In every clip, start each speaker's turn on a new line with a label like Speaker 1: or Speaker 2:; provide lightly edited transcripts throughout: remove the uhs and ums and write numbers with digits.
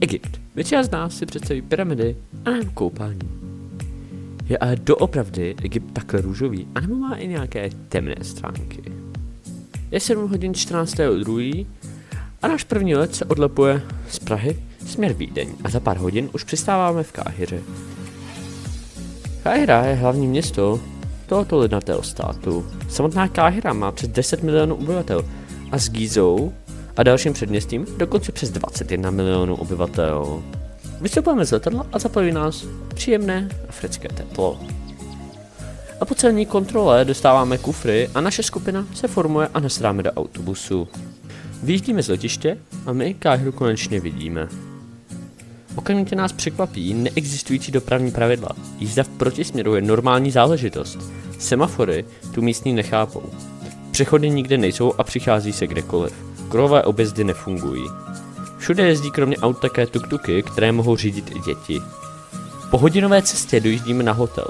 Speaker 1: Egypt. Většina z nás si představí pyramidy a koupání. Je ale doopravdy Egypt takhle růžový, anebo má i nějaké temné stránky? Je 7 hodin 14.2. a náš první let se odlepuje z Prahy směr Vídeň a za pár hodin už přistáváme v Káhiře. Káhira je hlavní město tohoto lednatého státu. Samotná Káhira má přes 10 milionů obyvatel a s Gízou a dalším předměstím dokonce přes 21 milionů obyvatel. Vystoupíme z letadla a zapojí nás příjemné africké teplo. A po celní kontrole dostáváme kufry a naše skupina se formuje a nasedáme do autobusu. Vyjíždíme z letiště a my Káhiru konečně vidíme. Okamžitě nás překvapí neexistující dopravní pravidla. Jízda v protisměru je normální záležitost. Semafory tu místní nechápou. Přechody nikde nejsou a přichází se kdekoliv. Kruhové objezdy nefungují. Všude jezdí kromě aut také tuk-tuky, které mohou řídit i děti. Po hodinové cestě dojíždíme na hotel.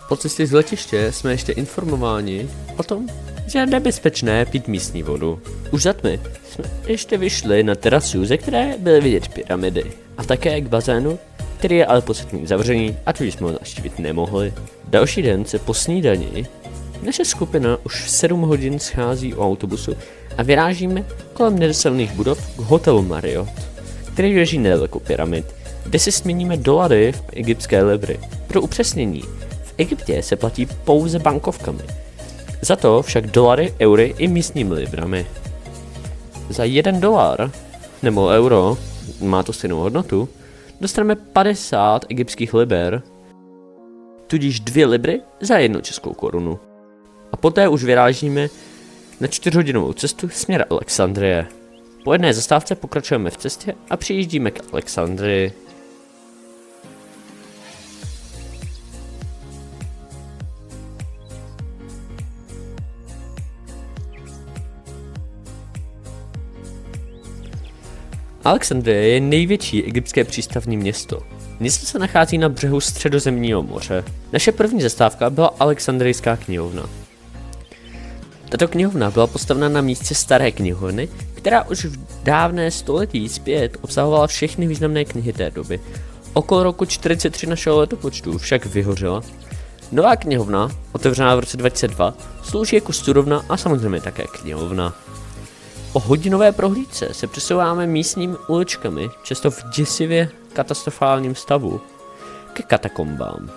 Speaker 1: Po cestě z letiště jsme ještě informováni o tom, že je nebezpečné pít místní vodu. Už za tmy jsme ještě vyšli na terasu, ze které byly vidět pyramidy. A také k bazénu, který je ale poslední zavřený a tudíž jsme ho navštívit nemohli. Další den se po snídani naše skupina už v 7 hodin schází u autobusu a vyrážíme kolem nedosažených budov k hotelu Marriott, který leží nedaleko pyramid, kde si směníme dolary v egyptské libry. Pro upřesnění, v Egyptě se platí pouze bankovkami, za to však dolary, eury i místními librami. Za $1 nebo euro, má to stejnou hodnotu, dostaneme 50 egyptských liber, tudíž 2 libry za 1 českou korunu. A poté už vyrážíme na 4hodinovou cestu směr Alexandrie. Po jedné zastávce pokračujeme v cestě a přijíždíme k Alexandrii. Alexandrie je největší egyptské přístavní město. Město se nachází na břehu Středozemního moře. Naše první zastávka byla Alexandrijská knihovna. Tato knihovna byla postavena na místě staré knihovny, která už v dávné století zpět obsahovala všechny významné knihy té doby. Okolo roku 43 našeho letopočtu však vyhořela. Nová knihovna, otevřená v roce 2002, slouží jako studovna a samozřejmě také knihovna. Po hodinové prohlídce se přesouváme místními uličkami, často v děsivě katastrofálním stavu, ke katakombám.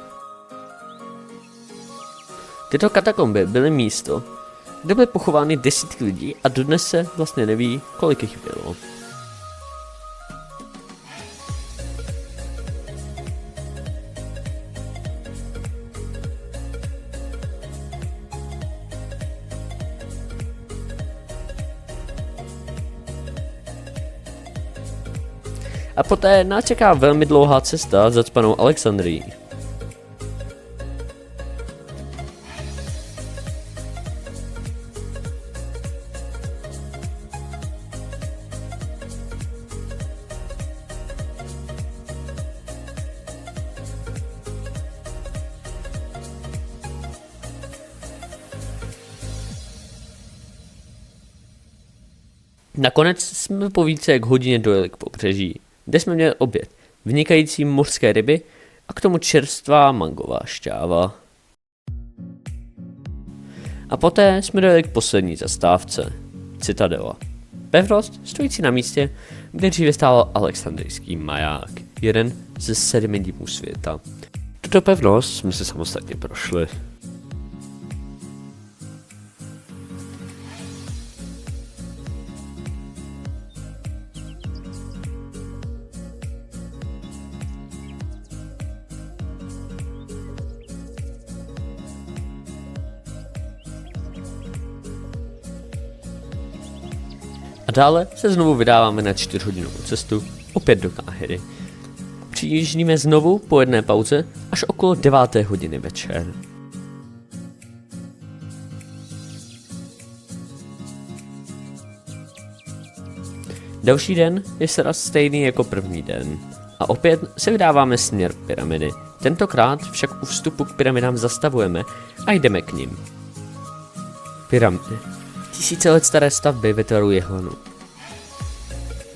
Speaker 1: Tyto katakomby byly místo, kde byly pochovány desítky lidí a dodnes se vlastně neví, kolik jich bylo. A poté nás čeká velmi dlouhá cesta zacpanou Alexandrií. Nakonec jsme po více jak hodině dojeli k pobřeží, kde jsme měli oběd, vynikající mořské ryby a k tomu čerstvá mangová šťáva. A poté jsme dojeli k poslední zastávce, Citadela. Pevnost stojící na místě, kde dříve stál Alexandrijský maják, jeden ze 7 divů světa. Tuto pevnost jsme se samostatně prošli. A dále se znovu vydáváme na 4hodinovou cestu, opět do Káhiry. Přijíždíme znovu po jedné pauze až okolo 9. hodiny večer. Další den je sraz stejný jako první den. A opět se vydáváme směr pyramidy. Tentokrát však u vstupu k pyramidám zastavujeme a jdeme k nim. Pyramidy. 1000 let staré stavby ve tvaru jehlanu.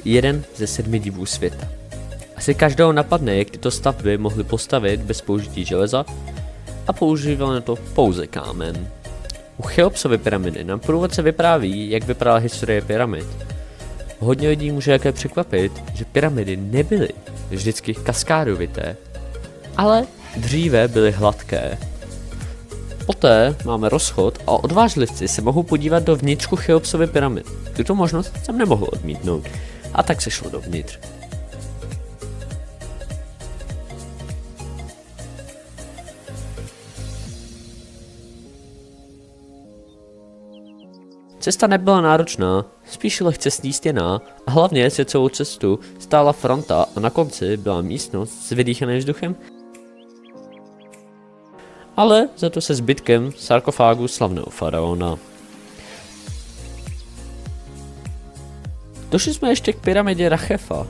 Speaker 1: Jeden ze 7 divů světa. Asi každého napadne, jak tyto stavby mohly postavit bez použití železa a používali na to pouze kámen. U Cheopsovy pyramidy nám průvodce vypráví, jak vypadala historie pyramid. Hodně lidí může také překvapit, že pyramidy nebyly vždycky kaskádovité, ale dříve byly hladké. Poté máme rozchod a odvážlivci se mohou podívat do vnitřku Cheopsovy pyramidy. Tuto možnost jsem nemohl odmítnout a tak se šlo dovnitř. Cesta nebyla náročná, spíš lehce snístěná a hlavně se celou cestu stála fronta a na konci byla místnost s vydýchaným vzduchem, ale za to se zbytkem sarkofágu slavného faraona. Došli jsme ještě k pyramidě Rachefa.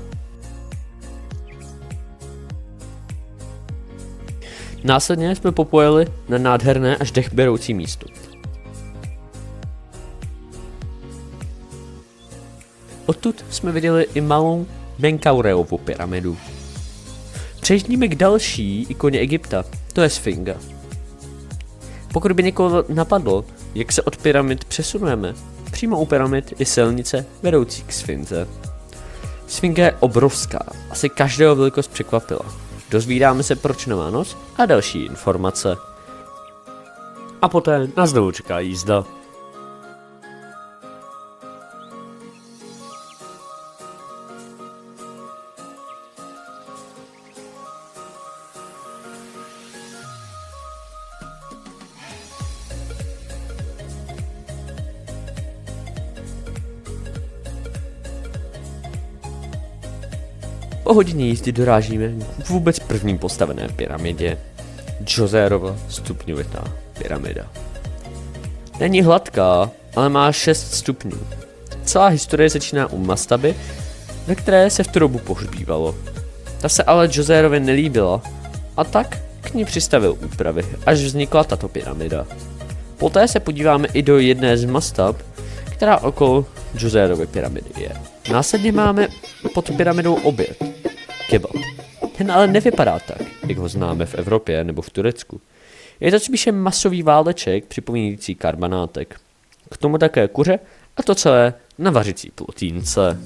Speaker 1: Následně jsme popojeli na nádherné až dechberoucí místo. Odtud jsme viděli i malou Menkaureovu pyramidu. Přejdeme k další ikoně Egypta, to je Sfinga. Pokud by někoho napadlo, jak se od pyramid přesunujeme, přímo u pyramid je silnice vedoucí k Sfinze. Sfinga je obrovská, asi každého velikost překvapila. Dozvídáme se, proč na Vánoc a další informace. A poté nás znovu čeká jízda. Po hodině jízdy dorážíme k vůbec prvním postavené pyramidě. Džozérova stupňovitá pyramida. Není hladká, ale má 6 stupňů. Celá historie začíná u mastaby, ve které se v tu dobu pohřbívalo. Ta se ale Džozérovi nelíbila a tak k ní přistavil úpravy, až vznikla tato pyramida. Poté se podíváme i do jedné z mastab, která okolo Džozérovy pyramidy je. Následně máme pod pyramidou oběd, kebab. Ten ale nevypadá tak, jak ho známe v Evropě nebo v Turecku. Je to spíše masový váleček připomínající karbanátek. K tomu také kuře a to celé na vařicí plotínce.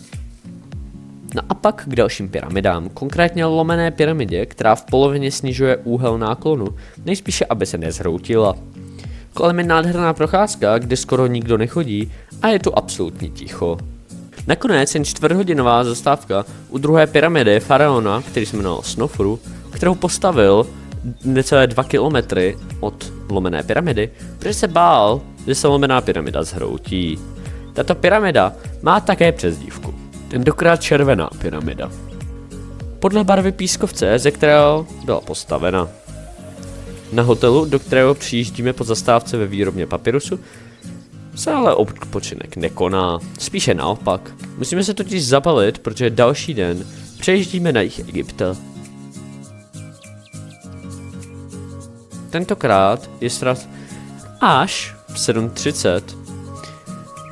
Speaker 1: No a pak k dalším pyramidám, konkrétně lomené pyramidě, která v polovině snižuje úhel náklonu, nejspíše aby se nezhroutila. Kolem je nádherná procházka, kde skoro nikdo nechodí a je tu absolutně ticho. Nakonec jen 4hodinová zastávka u druhé pyramidy faraona, který se jmenoval Snofru, kterou postavil necelé 2 kilometry od lomené pyramidy, protože se bál, že se lomená pyramida zhroutí. Tato pyramida má také přezdívku, tentokrát červená pyramida. Podle barvy pískovce, ze kterého byla postavena. Na hotelu, do kterého přijíždíme po zastávce ve výrobně papirusu, se ale odpočinek nekoná, spíše naopak. Musíme se totiž zabalit, protože další den přejíždíme na jih Egypta. Tentokrát je strat až v 7:30.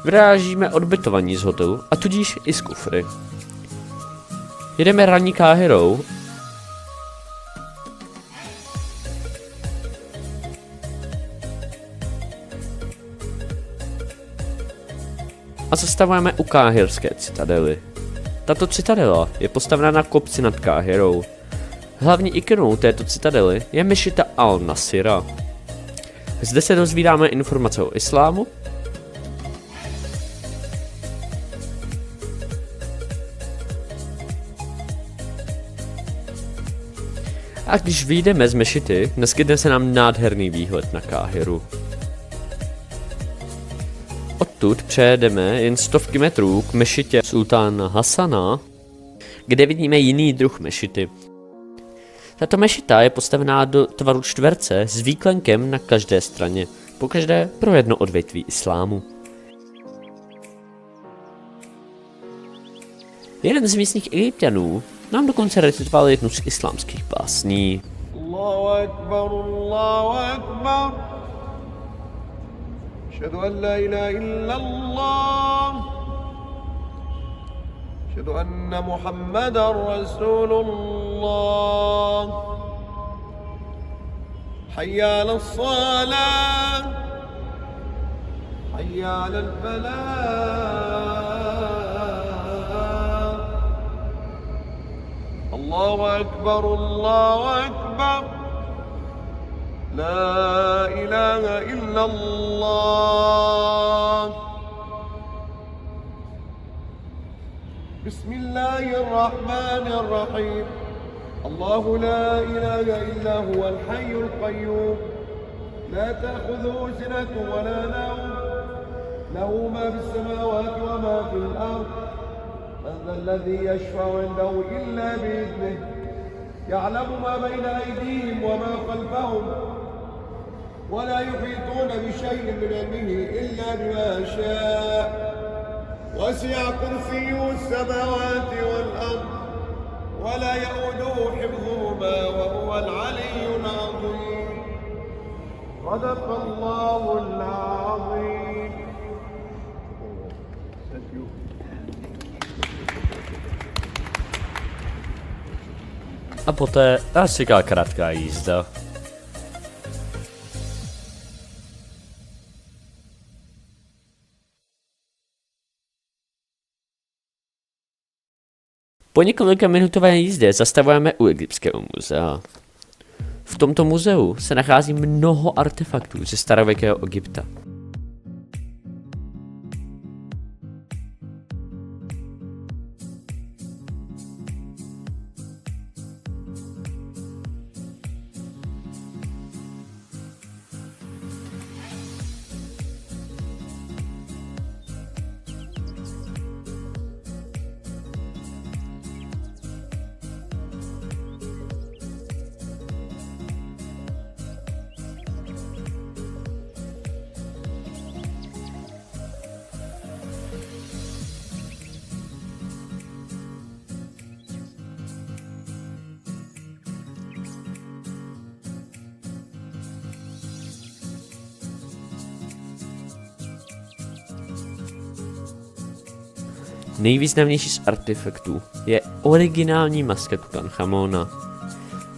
Speaker 1: Vyrážíme odbytovaní z hotelu a tudíž i z kufry. Jedeme ranní Káhirou a zastavujeme u káhirské citadely. Tato citadela je postavena na kopci nad Káhirou. Hlavní ikonou této citadely je mešita Al-Nasira. Zde se dozvídáme informace o islámu, a když vyjdeme z mešity, naskytne se nám nádherný výhled na Káhiru. Odtud přejedeme jen 100 metrů k mešitě sultána Hasana, kde vidíme jiný druh mešity. Tato mešita je postavená do tvaru čtverce s výklenkem na každé straně, pokaždé pro jedno odvětví islámu. Jeden z místních Egypťanů nám dokonce recitoval jednu z islámských básní.
Speaker 2: Allahu akbar, Allahu akbar. Ashhadu an la ilaha illallah. أشهد أن محمدا رسول الله حي على الصلاة حي على الفلاح الله أكبر الله أكبر لا إله إلا الله بسم الله الرحمن الرحيم الله لا إله إلا هو الحي القيوم لا تأخذه سنة ولا نوم له ما في السماوات وما في الأرض من ذا الذي يشفع عنده إلا بإذنه يعلم ما بين أيديهم وما خلفهم ولا يحيطون بشيء من علمه إلا بما شاء وسع كرسيه السماوات والأرض ولا يؤوده حفظهما وهو العلي العظيم صدق الله العظيم.
Speaker 1: A poté nás čeká krátká jízda. Po několika minutové jízdě zastavujeme u Egyptského muzea. V tomto muzeu se nachází mnoho artefaktů ze starověkého Egypta. Nejvýznamnější z artefaktů je originální maska Tutanchamona.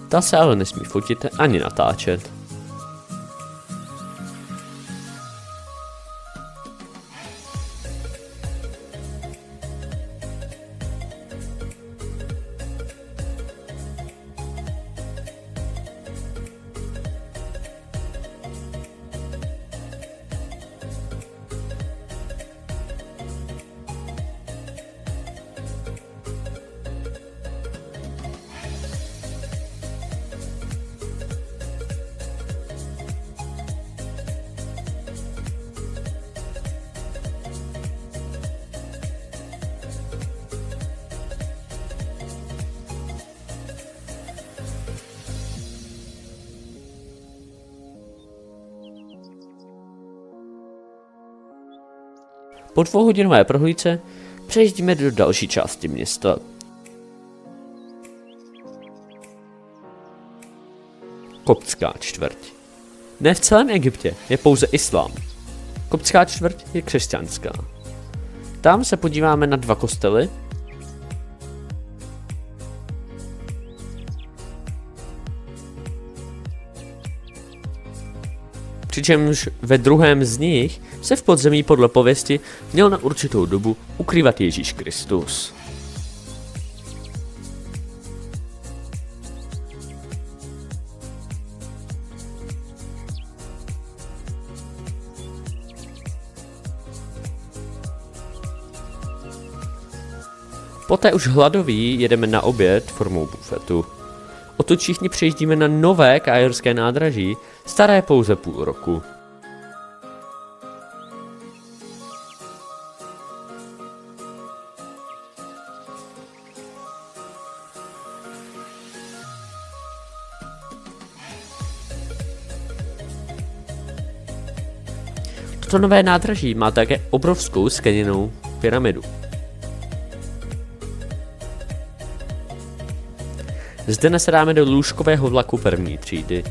Speaker 1: Ta se ale nesmí fotit ani natáčet. Po 2hodinové prohlídce přejíždíme do další části města. Koptská čtvrť. Ne v celém Egyptě je pouze islám. Koptská čtvrť je křesťanská. Tam se podíváme na 2 kostely, přičemž ve druhém z nich se v podzemí podle pověsti měl na určitou dobu ukrývat Ježíš Kristus. Poté už hladoví jedeme na oběd formou bufetu. Odtud všichni přejíždíme na nové kairské nádraží, staré pouze půl roku. Toto nové nádraží má také obrovskou skleněnou pyramidu. Zde nasedáme do lůžkového vlaku první třídy.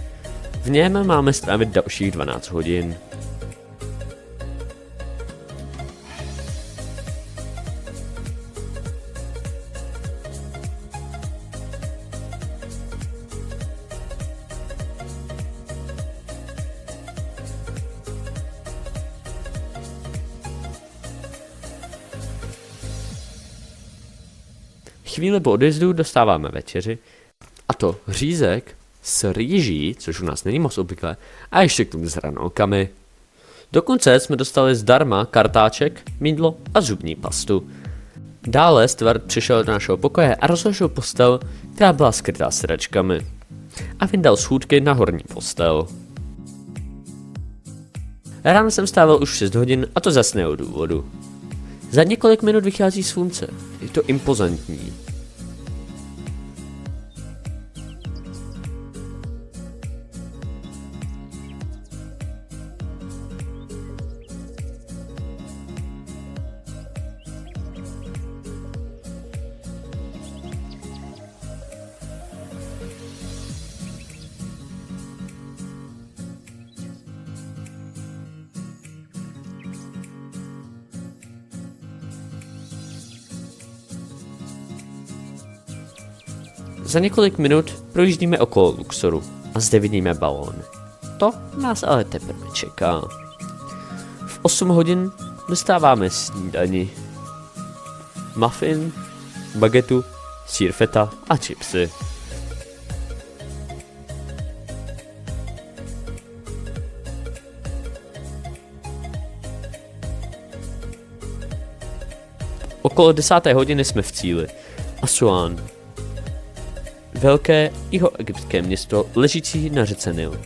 Speaker 1: V něm máme strávit dalších 12 hodin. Chvíli po odjezdu dostáváme večeři, a to řízek s rýží, což u nás není moc obvyklé, a ještě k tomu s hranolkami. Dokonce jsme dostali zdarma kartáček, mýdlo a zubní pastu. Dále Stuart přišel do našeho pokoje a rozložil postel, která byla skrytá sedačkami. A vyndal schůdky na horní postel. Ráno jsem stával už 6 hodin, a to z jasného důvodu. Za několik minut vychází slunce. Je to impozantní. Za několik minut projíždíme okolo Luxoru a zde vidíme balón. To nás ale teprve čeká. V 8 hodin dostáváme snídani. Muffin, bagetu, sýr feta a chipsy. Okolo 10. hodiny jsme v cíli. Asuán. Velké jihoegyptské město ležící na řece Nil.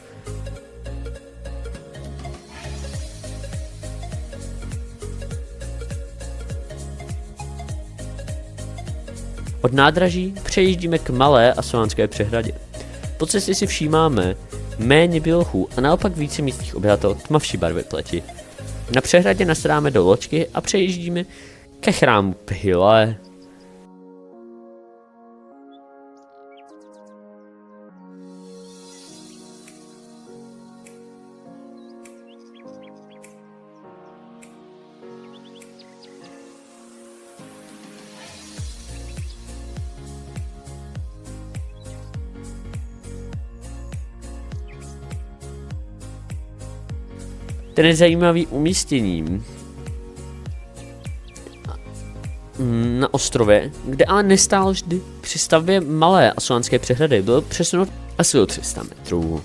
Speaker 1: Od nádraží přejíždíme k malé asuánské přehradě. Po cestě si všímáme méně bělochů a naopak více místních obyvatel tmavší barvy pleti. Na přehradě nasedáme do loďky a přejíždíme ke chrámu Philé. Ten je zajímavý umístěním na ostrově, kde ale nestál vždy při stavbě malé asuánské přehrady, byl přesunut asi o 300 metrů.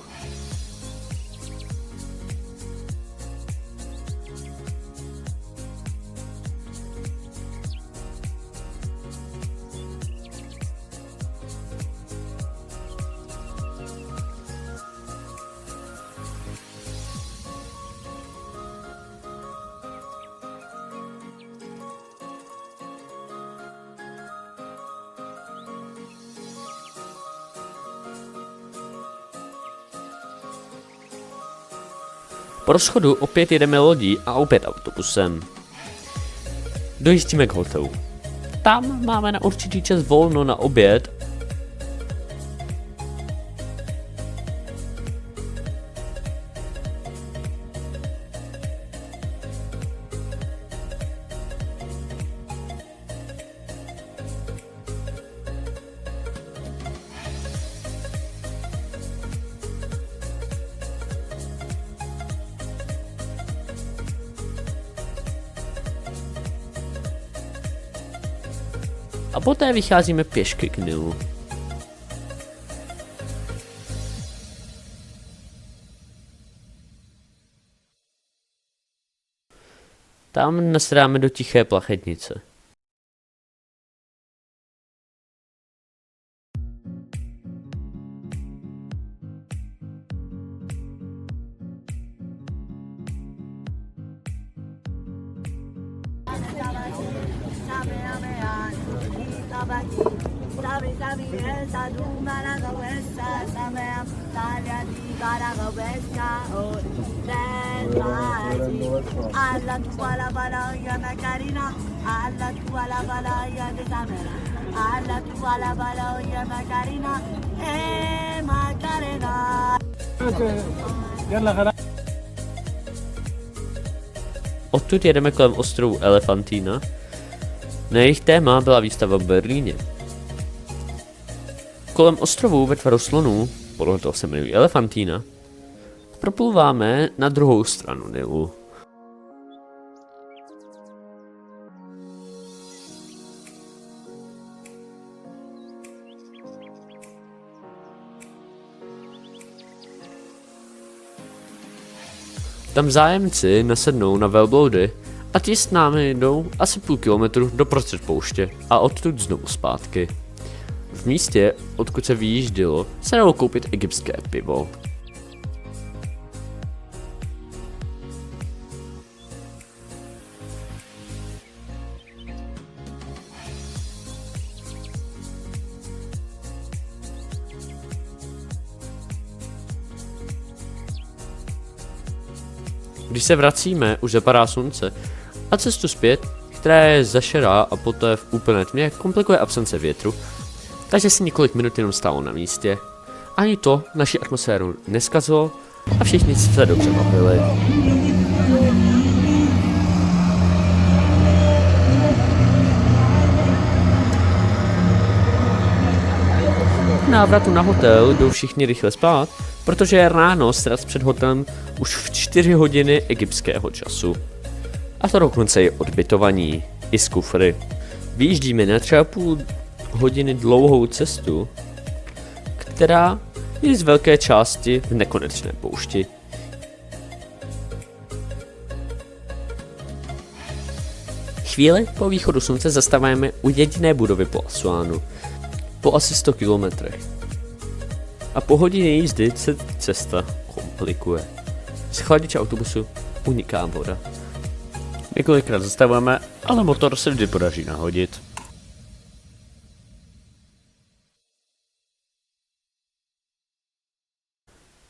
Speaker 1: Po rozchodu opět jedeme lodí a opět autobusem. Dojíždíme k hotelu. Tam máme na určitý čas volno na oběd. A poté vycházíme pěšky k Nilu. Tam nasedáme do tiché plachetnice. Odtud jedeme kolem ostrovu Elefantina. Na jejich téma byla výstava v Berlíně. Kolem ostrovů ve tvaru slonů, podle toho se jmenují Elefantina, proplouváme na druhou stranu Nilu. Tam zájemci nasednou na velbloudy a ti s námi jdou asi půl kilometru doprostřed pouště a odtud znovu zpátky. V místě, odkud se vyjíždělo, se dalo koupit egyptské pivo. Když se vracíme, už zapadá slunce a cestu zpět, která je zašedá a poté v úplné tmě, komplikuje absence větru, takže se několik minut jenom stálo na místě. Ani to naši atmosféru neskazilo a všichni se dobře bavili. Návratu na hotel jdou všichni rychle spát, protože je ráno sraz před hotelem už v 4 hodiny egyptského času. A to dokonce je odbytovaní, i z kufry. Vyjíždíme na třeba půl hodiny dlouhou cestu, která je z velké části v nekonečné poušti. Chvíli po východu slunce zastavujeme u jediné budovy po Asuánu, po asi 100 kilometrech. A po hodině jízdy se cesta komplikuje. Z chladiče autobusu uniká voda. Několikrát zastavujeme, ale motor se vždy podaří nahodit.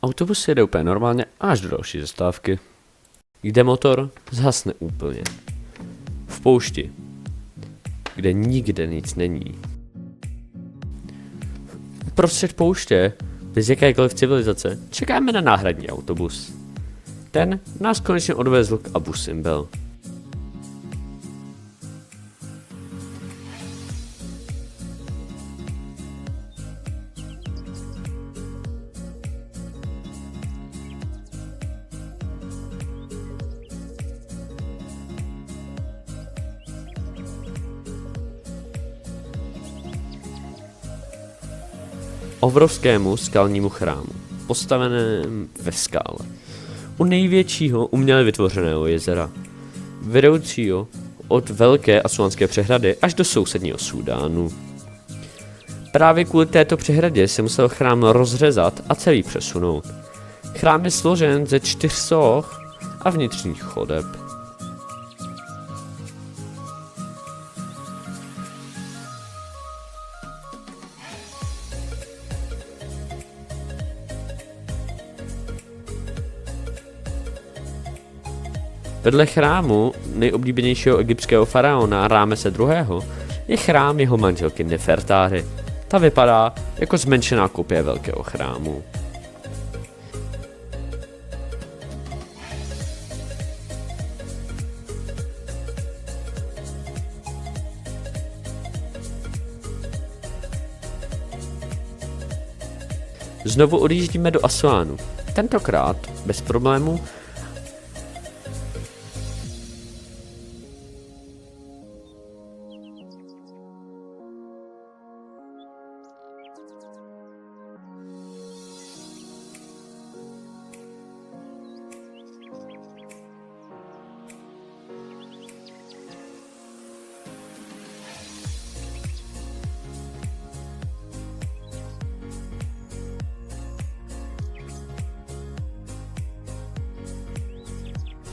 Speaker 1: Autobus jede úplně normálně až do další zastávky, kde motor zhasne úplně. V poušti, kde nikde nic není. Prostřed pouště, bez jakékoliv civilizace, čekáme na náhradní autobus. Ten nás konečně odvezl k Abu Simbel. Obrovskému skalnímu chrámu, postaveném ve skále, u největšího uměle vytvořeného jezera, vedoucího od velké Asuánské přehrady až do sousedního Súdánu. Právě kvůli této přehradě se musel chrám rozřezat a celý přesunout. Chrám je složen ze 4 soch a vnitřních chodeb. Vedle chrámu nejoblíbenějšího egyptského faraona Rámese II. Je chrám jeho manželky Nefertáry. Ta vypadá jako zmenšená kopie velkého chrámu. Znovu odjíždíme do Asuánu. Tentokrát bez problémů.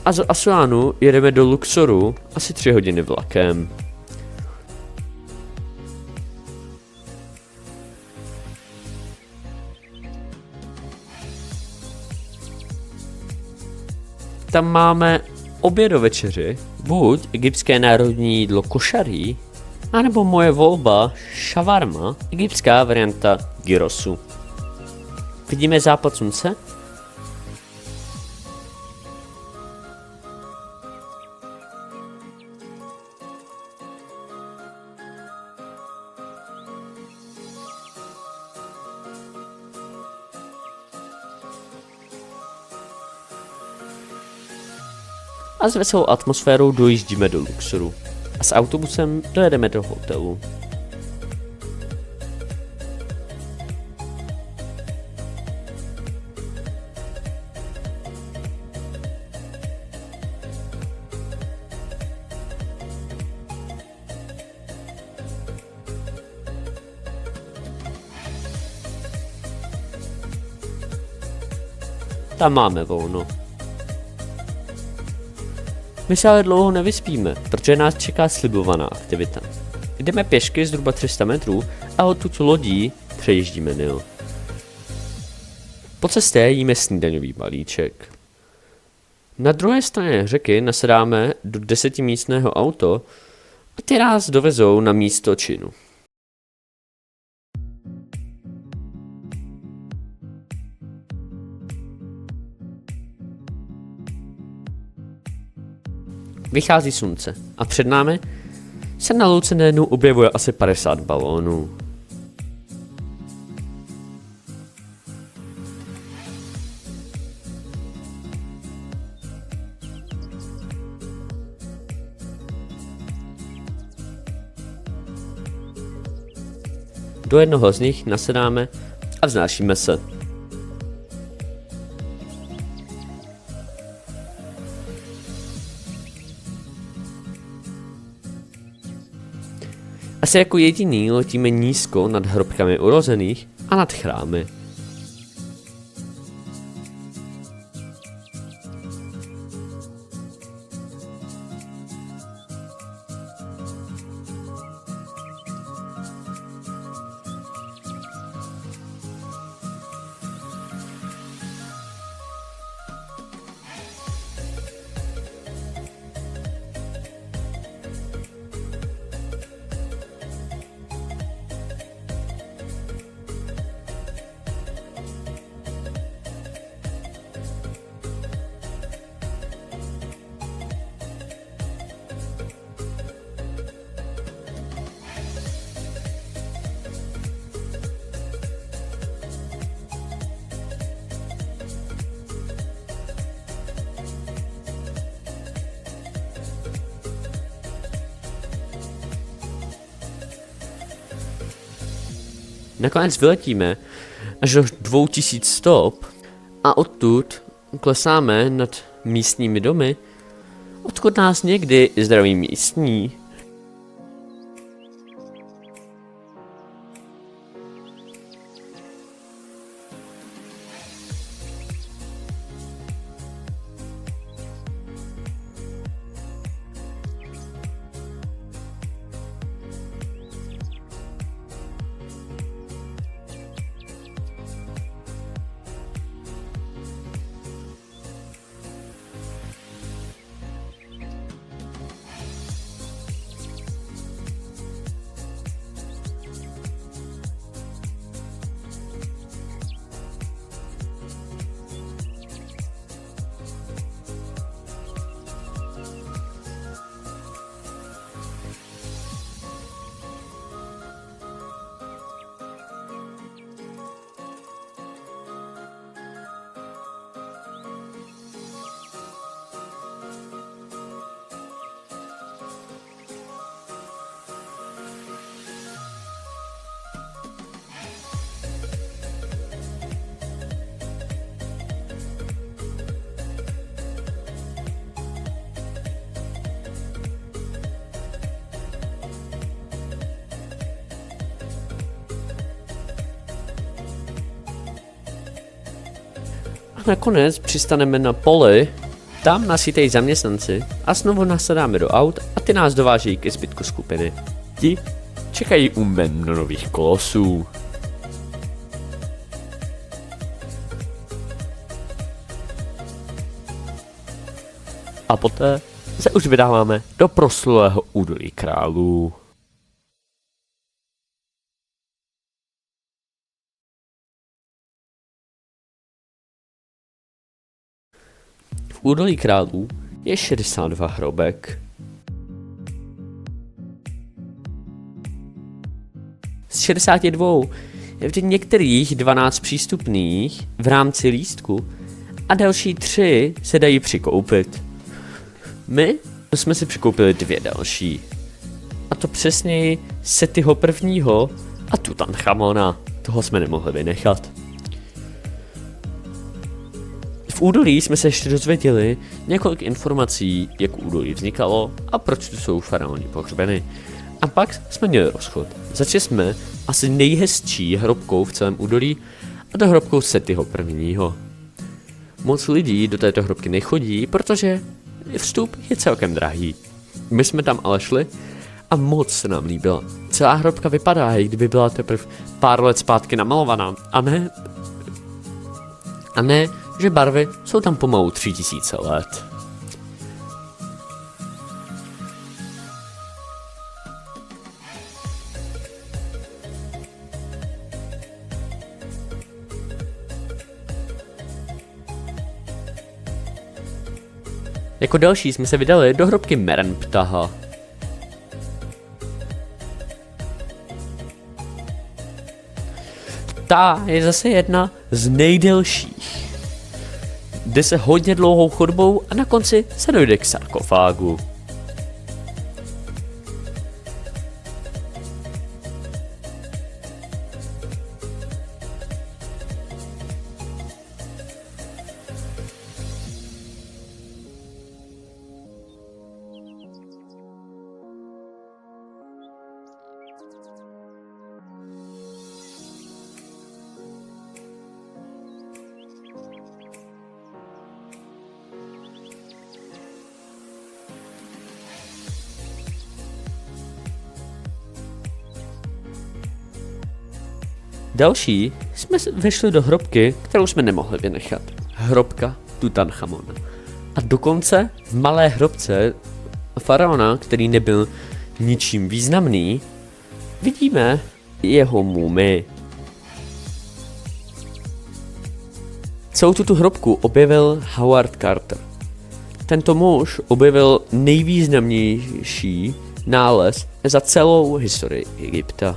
Speaker 1: A z Asuánu jedeme do Luxoru asi 3 hodiny vlakem. Tam máme oběd do večeři, buď egyptské národní jídlo košarí, anebo moje volba šavarma, egyptská varianta gyrosu. Vidíme západ slunce? A s veselou atmosférou dojíždíme do Luxoru a s autobusem dojedeme do hotelu. tam máme volno. My se ale dlouho nevyspíme, protože nás čeká slibovaná aktivita. Jdeme pěšky zhruba 300 metrů a odtud lodí přejíždíme Nil. Po cestě jíme snídaňový balíček. Na druhé straně řeky nasedáme do 10místného auto a ty nás dovezou na místo činu. Vychází slunce a před námi se na louce najednou objevuje asi 50 balónů. Do jednoho z nich nasedáme a vznášíme se. Asi jako jediný letíme nízko nad hrobkami urozených a nad chrámy. Nakonec vyletíme až do 2000 stop a odtud klesáme nad místními domy, odkud nás někdy zdraví místní. Nakonec přistaneme na poli, tam nás chytají zaměstnanci a znovu nasadáme do aut a ty nás dovážejí ke zbytku skupiny. Ti čekají u Memnonových kolosů. A poté se už vydáváme do proslulého údolí králů. V údolí králů je 62 hrobek. Z 62 je vždy některých 12 přístupných v rámci lístku a další 3 se dají přikoupit. My jsme si přikoupili 2 další. A to přesněji Setiho prvního a Tutanchamona. Toho jsme nemohli vynechat. V údolí jsme se ještě dozvěděli několik informací, jak údolí vznikalo a proč tu jsou faraoni pohřbeny. A pak jsme měli rozchod. Začali jsme asi nejhezčí hrobkou v celém údolí a to hrobkou Setiho prvního. moc lidí do této hrobky nechodí, protože vstup je celkem drahý. My jsme tam ale šli a moc se nám líbila. Celá hrobka vypadá, jak kdyby byla teprve pár let zpátky namalovaná. A ne, že barvy jsou tam pomalu 3000 let. Jako další jsme se vydali do hrobky Merenptaha. Ta je zase jedna z nejdelších. Jde se hodně dlouhou chodbou a na konci se dojde k sarkofágu. Další jsme vešli do hrobky, kterou jsme nemohli vynechat. Hrobka Tutanchamona. A dokonce v malé hrobce faraona, který nebyl ničím významný, vidíme jeho mumii. Celou tuto hrobku objevil Howard Carter. Tento muž objevil nejvýznamnější nález za celou historii Egypta.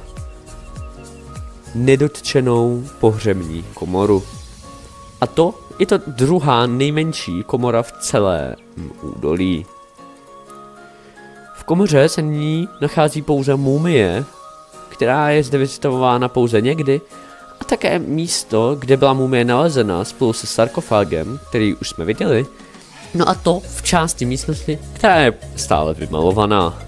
Speaker 1: Nedotčenou pohřební komoru. A to je to druhá nejmenší komora v celém údolí. V komoře se nyní nachází pouze mumie, která je zde vystavována pouze někdy, a také místo, kde byla mumie nalezena spolu se sarkofágem, který už jsme viděli, no a to v části místnosti, která je stále vymalovaná.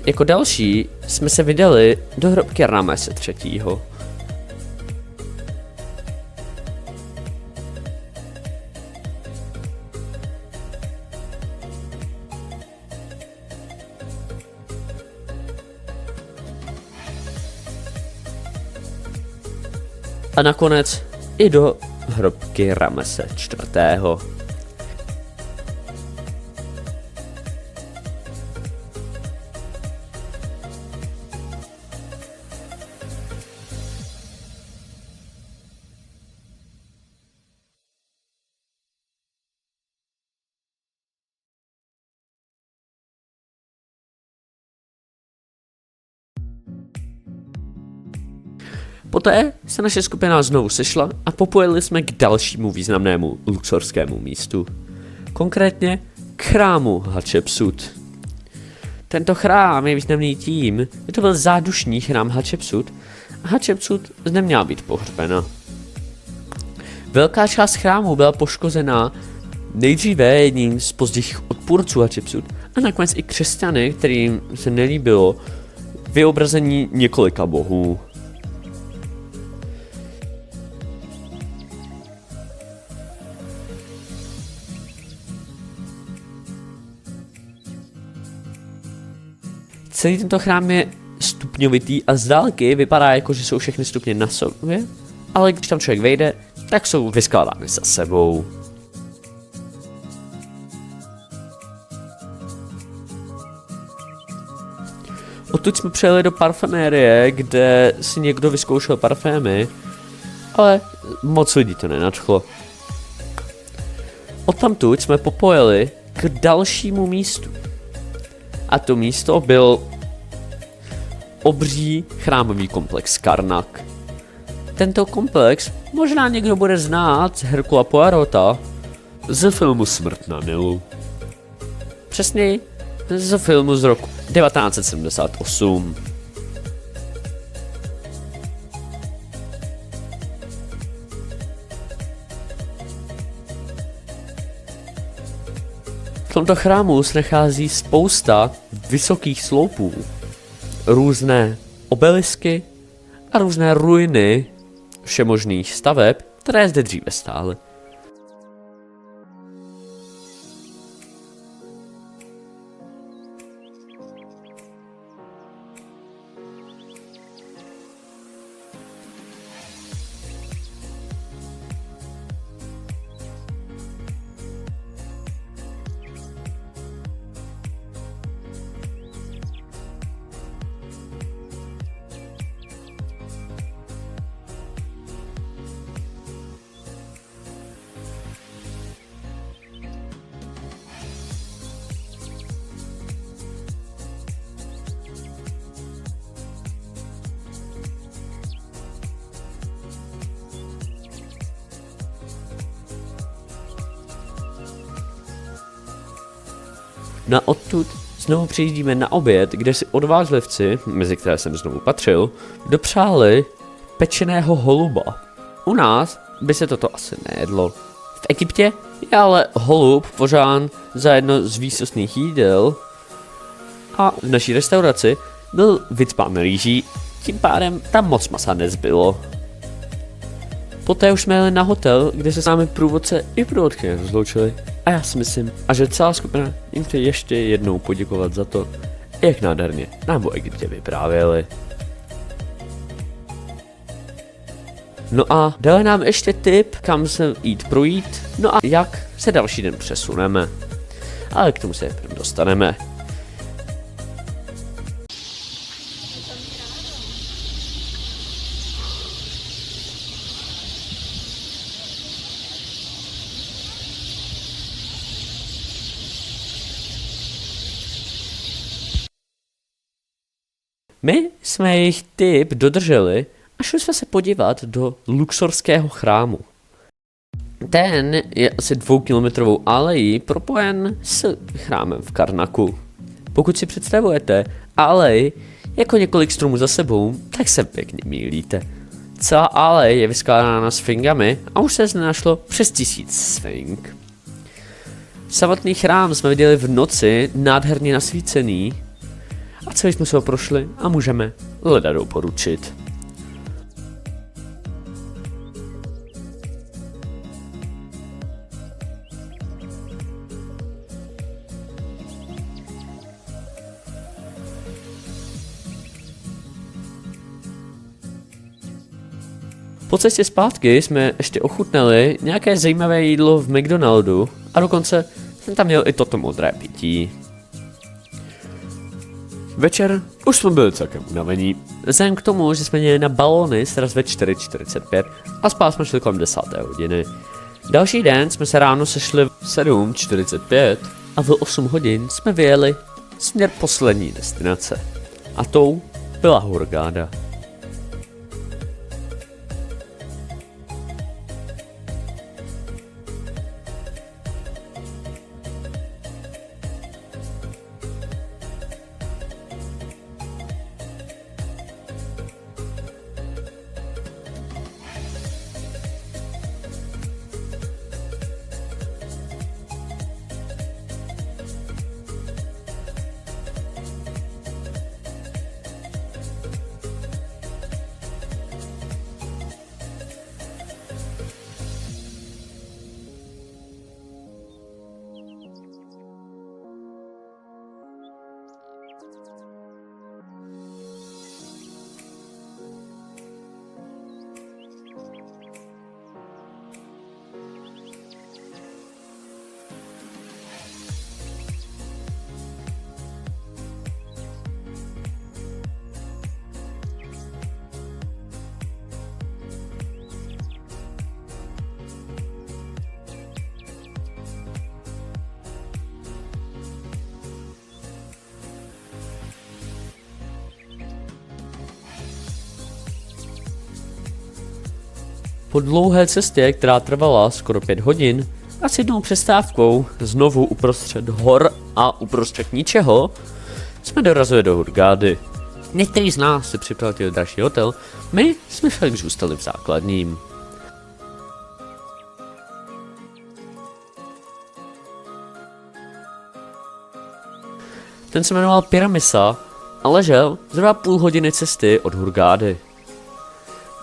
Speaker 1: Jako další jsme se vydali do hrobky Ramese III. A nakonec i do hrobky Ramese IV. Poté se naše skupina znovu sešla a popojili jsme k dalšímu významnému luxorskému místu. Konkrétně k chrámu Hatšepsut. Tento chrám je významný tím, že to byl zádušní chrám Hatšepsut a Hatšepsut zde měla být pohřbena. Velká část chrámu byla poškozená nejdříve jedním z pozdějších odpůrců Hatšepsut a nakonec i křesťany, kterým se nelíbilo vyobrazení několika bohů. Celý tento chrám je stupňovitý a z dálky vypadá jako, že jsou všechny stupně na sobě, ale když tam člověk vejde, tak jsou vyskládány za sebou. Odtud jsme přijeli do parfumérie, kde si někdo vyzkoušel parfémy, ale moc lidí to nenadchlo. Odtamtud jsme popojeli k dalšímu místu. A to místo byl obří chrámový komplex Karnak. Tento komplex možná někdo bude znát z Hercula Poirota z filmu Smrt na Nilu. Přesněji z filmu z roku 1978. V tomto chrámu se nachází spousta vysokých sloupů, různé obelisky a různé ruiny všemožných staveb, které zde dříve stály. No a odtud znovu přijíždíme na oběd, kde si odvážlivci, mezi které jsem znovu patřil, dopřáli pečeného holuba. U nás by se toto asi nejedlo. V Egyptě je ale holub požádán za jedno z výsostných jídel a v naší restauraci byl vycpán rýží, tím pádem tam moc masa nezbylo. Poté už jsme jeli na hotel, kde se s námi průvodce i průvodkyně rozloučili a já si myslím, a že celá skupina jim chce ještě jednou poděkovat za to, jak nádherně nám o Egyptě vyprávěli. No a dali nám ještě tip, kam se jít projít, no a jak se další den přesuneme. Ale k tomu se prvně dostaneme. My jsme jejich tip dodrželi a šli jsme se podívat do luxorského chrámu. Ten je asi 2kilometrovou alejí propojen s chrámem v Karnaku. Pokud si představujete alej jako několik stromů za sebou, tak se pěkně mýlíte. Celá alej je vyskládána sfingami a už se zde našlo přes 1000 sfink. Samotný chrám jsme viděli v noci, nádherně nasvícený, a celý jsme se ho prošli a můžeme leda doporučit. Po cestě zpátky jsme ještě ochutnali nějaké zajímavé jídlo v McDonaldu a dokonce jsem tam měl i toto modré pití. Večer už jsme byli celkem unavení. Vzhledem k tomu, že jsme měli na balóny sraz ve 4:45 a spát jsme šli kolem 10. hodiny. Další den jsme se ráno sešli v 7:45 a v 8 hodin jsme vyjeli směr poslední destinace. A tou byla Hurgáda. Po dlouhé cestě, která trvala skoro 5 hodin, a s jednou přestávkou, znovu uprostřed hor a uprostřed ničeho, jsme dorazili do Hurgády. Některý z nás si připravili dražší hotel, my jsme však zůstali v základním. Ten se jmenoval Pyramisa a ležel zhruba půl hodiny cesty od Hurgády.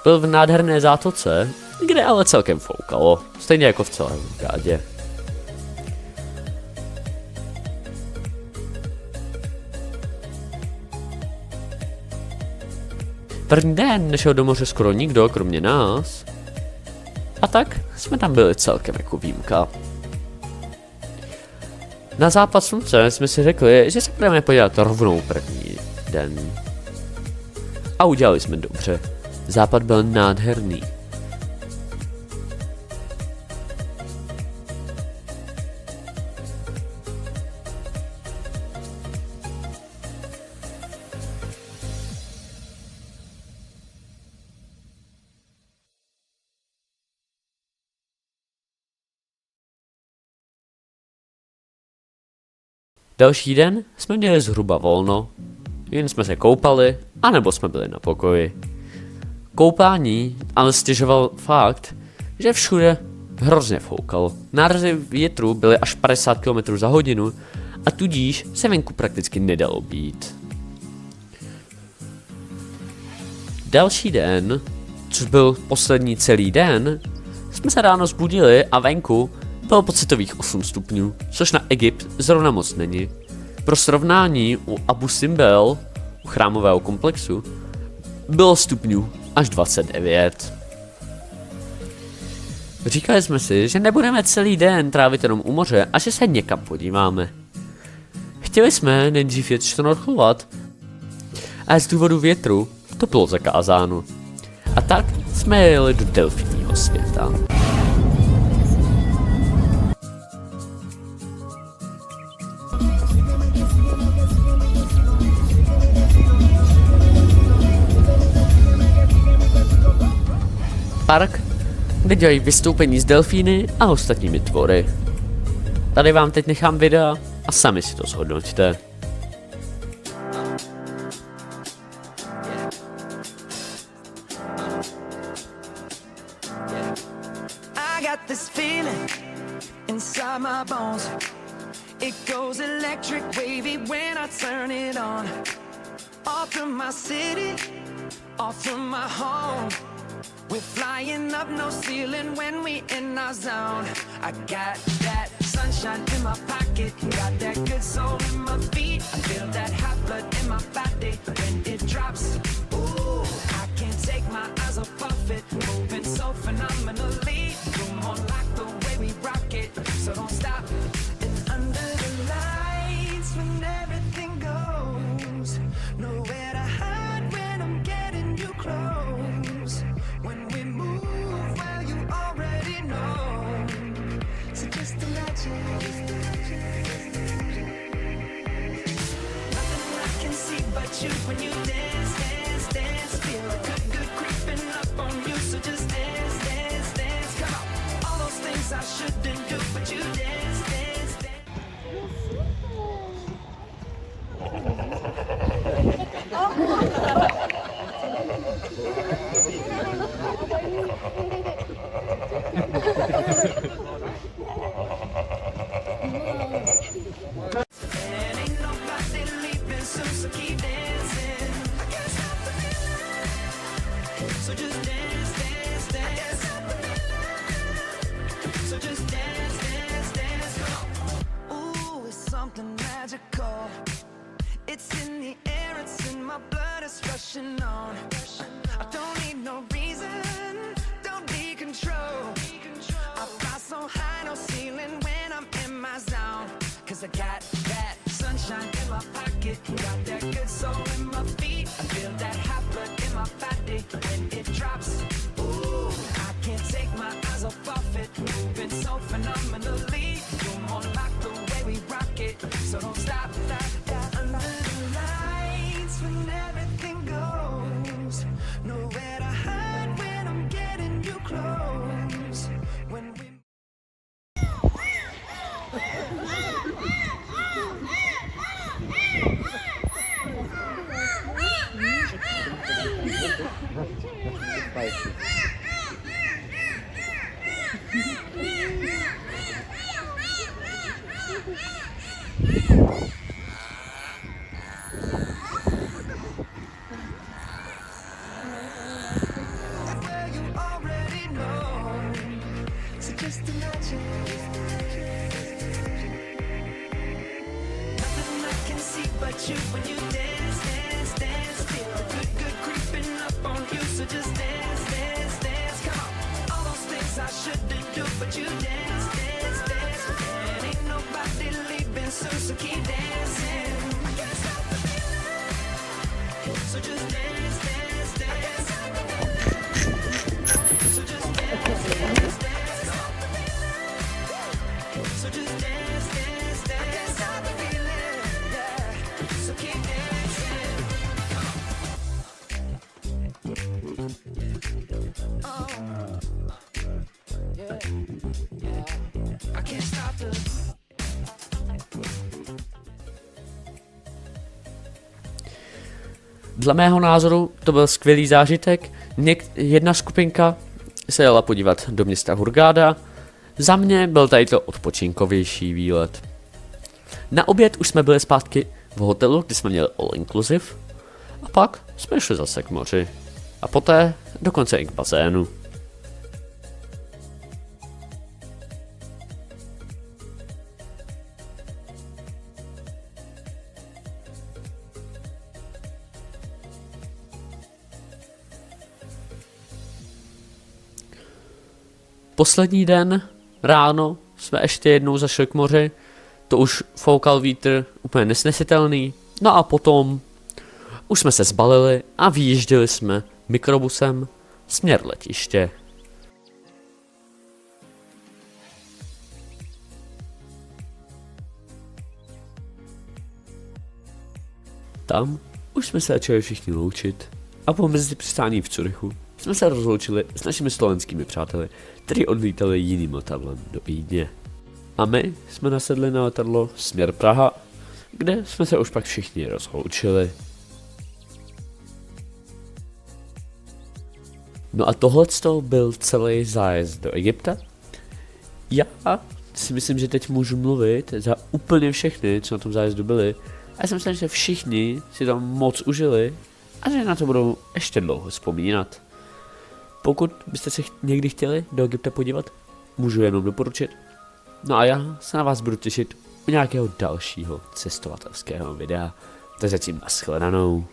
Speaker 1: Byl v nádherné zátoce, kde ale celkem foukalo, stejně jako v celé Hurgádě. První den nešel do moře skoro nikdo, kromě nás. A tak jsme tam byli celkem jako výjimka. Na západ slunce jsme si řekli, že se budeme podívat rovnou první den. A udělali jsme dobře. Západ byl nádherný. Další den jsme měli zhruba volno, jen jsme se koupali, anebo jsme byli na pokoji. Koupání ale stěžoval fakt, že všude hrozně foukal. Nárazy větru byly až 50 km za hodinu a tudíž se venku prakticky nedalo být. Další den, což byl poslední celý den, jsme se ráno zbudili a venku bylo pocitových 8 stupňů, což na Egypt zrovna moc není. Pro srovnání u Abu Simbel, u chrámového komplexu, bylo stupňů až 29. Říkali jsme si, že nebudeme celý den trávit jenom u moře a že se někam podíváme. Chtěli jsme nejdřív jet šnorchlovat, ale z důvodu větru to bylo zakázáno. A tak jsme jeli do delfinního světa. Park, kde dělají vystoupení s delfíny a ostatními tvory. Tady vám teď nechám videa a sami si to zhodnoťte.
Speaker 3: I got this feeling inside my bones. It goes electric wavy when I turn it on. Off from my city, off from my home. We're flying up, no ceiling when we in our zone. I got that sunshine in my pocket, got that good soul in my feet. I feel that hot blood in my body when it drops. Ooh, I can't take my eyes off it, moving so phenomenally. Come on, like the way we rock it, so don't stop. And under the lights, when everything goes, nowhere to hide when I'm getting you close. When we move, well, you already know. So just imagine. Nothing I can see but you when you dance, dance, dance. Feel good, good creeping up on you. So just dance, dance, dance. Come on. All those things I shouldn't do, but you dance, dance, dance. And ain't nobody leaving soon, so keep dancing. I can't stop the feeling. So just dance, dance, dance. So just dance, dance, dance. Ooh, it's something magical. It's in the air, it's in my blood, it's rushing on. I don't need no reason, don't need control. I fly so high, no ceiling when I'm in my zone. Cause I got that sunshine in my pocket, got that good soul in my feet. I feel that hot blood in my body when it drops. Ooh, I can't take my eyes off it, moving so phenomenally. You're more like the way we rock it, so don't stop, stop, stop. Under the lights when everything goes, nowhere to hide when I'm getting you close. When we well, you already know. So just imagine. Nothing I can see but you when you dance, dance, dance. Feel good, good creeping up on you. So just dance, dance, dance. Come on. All those things I shouldn't do, but you dance, dance, dance. And ain't nobody leaving soon, so keep dancing. I can't stop the feeling. So just dance, dance, dance. So just dance, dance, dance. So just dance, dance, dance. I can't stop the feeling, yeah. So keep dancing.
Speaker 1: Dle mého názoru to byl skvělý zážitek. Jedna skupinka se jela podívat do města Hurgáda. Za mě byl tady to odpočinkovější výlet. Na oběd už jsme byli zpátky v hotelu, kde jsme měli all inclusive. A pak jsme šli zase k moři. A poté dokonce i k bazénu. Poslední den ráno jsme ještě jednou zašli k moři, to už foukal vítr úplně nesnesitelný, no a potom už jsme se zbalili a vyjížděli jsme mikrobusem směr letiště. Tam už jsme se začali všichni loučit a po mezi přistání v Curychu jsme se rozloučili s našimi slovenskými přáteli, kteří odlítali jiným letadlem do Vídně. A my jsme nasedli na letadlo směr Praha, kde jsme se už pak všichni rozloučili. No a tohleto byl celý zájezd do Egypta. Já si myslím, že teď můžu mluvit za úplně všechny, co na tom zájezdu byli. A já si myslím, že všichni si tam moc užili a že na to budou ještě dlouho vzpomínat. Pokud byste se někdy chtěli do Egypta podívat, můžu jenom doporučit. No a já se na vás budu těšit u nějakého dalšího cestovatelského videa. Tak zatím nashledanou.